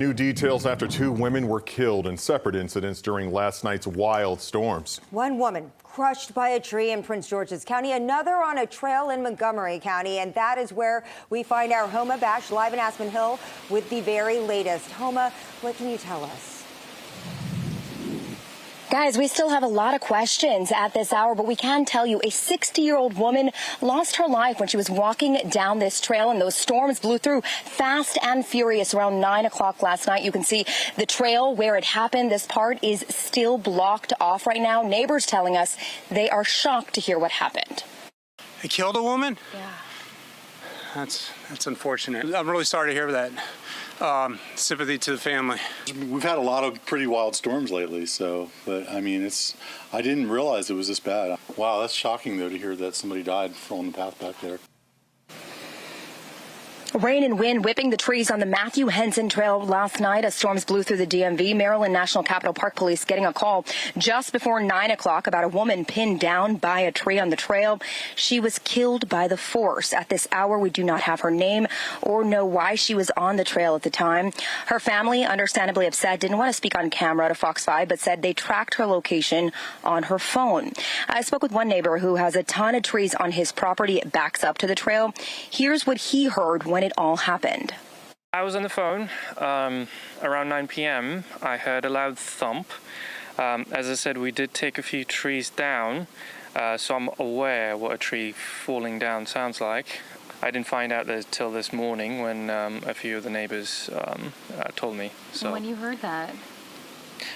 New details after two women were killed in separate incidents during last night's wild storms. One woman crushed by a tree in Prince George's County, another on a trail in Montgomery County, and that is where we find our Homa Bash live in Aspen Hill with the very latest. Homa, what can you tell us? Guys, we still have a lot of questions at this hour, but we can tell you a 60-year-old woman lost her life when she was walking down this trail, and those storms blew through fast and furious around 9 o'clock last night. You can see the trail where it happened. This part is still blocked off right now. Neighbors telling us they are shocked to hear what happened. They killed a woman? Yeah. That's unfortunate. I'm really sorry to hear that. Sympathy to the family. We've had a lot of pretty wild storms lately, but I mean, I didn't realize it was this bad. Wow, that's shocking though to hear that somebody died on the path back there. Rain and wind whipping the trees on the Matthew Henson Trail last night as storms blew through the DMV. Maryland National Capital Park Police getting a call just before 9 o'clock about a woman pinned down by a tree on the trail. She was killed by the force. At this hour, we do not have her name or know why she was on the trail at the time. Her family, understandably upset, didn't want to speak on camera to Fox 5, but said they tracked her location on her phone. I spoke with one neighbor who has a ton of trees on his property. It backs up to the trail. Here's what he heard when it all happened. I was on the phone around 9 p.m. I heard a loud thump. As I said, we did take a few trees down, so I'm aware what a tree falling down sounds like. I didn't find out till this morning when a few of the neighbors told me. So when you heard that?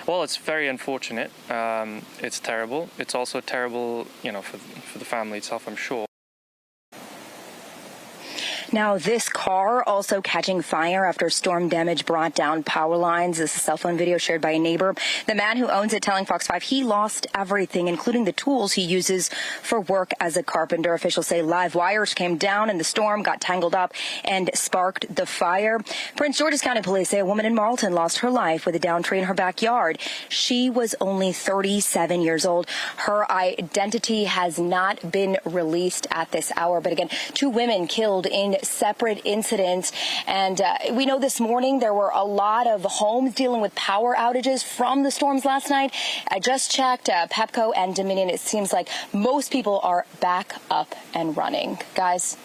Well, it's very unfortunate. It's terrible. It's also terrible, for the family itself, I'm sure. Now, this car also catching fire after storm damage brought down power lines. This is a cell phone video shared by a neighbor. The man who owns it telling Fox 5 he lost everything, including the tools he uses for work as a carpenter. Officials say live wires came down in the storm, got tangled up, and sparked the fire. Prince George's County Police say a woman in Marlton lost her life with a downed tree in her backyard. She was only 37 years old. Her identity has not been released at this hour. But again, two women killed in separate incidents. And we know this morning there were a lot of homes dealing with power outages from the storms last night. I just checked Pepco and Dominion. It seems like most people are back up and running. Guys.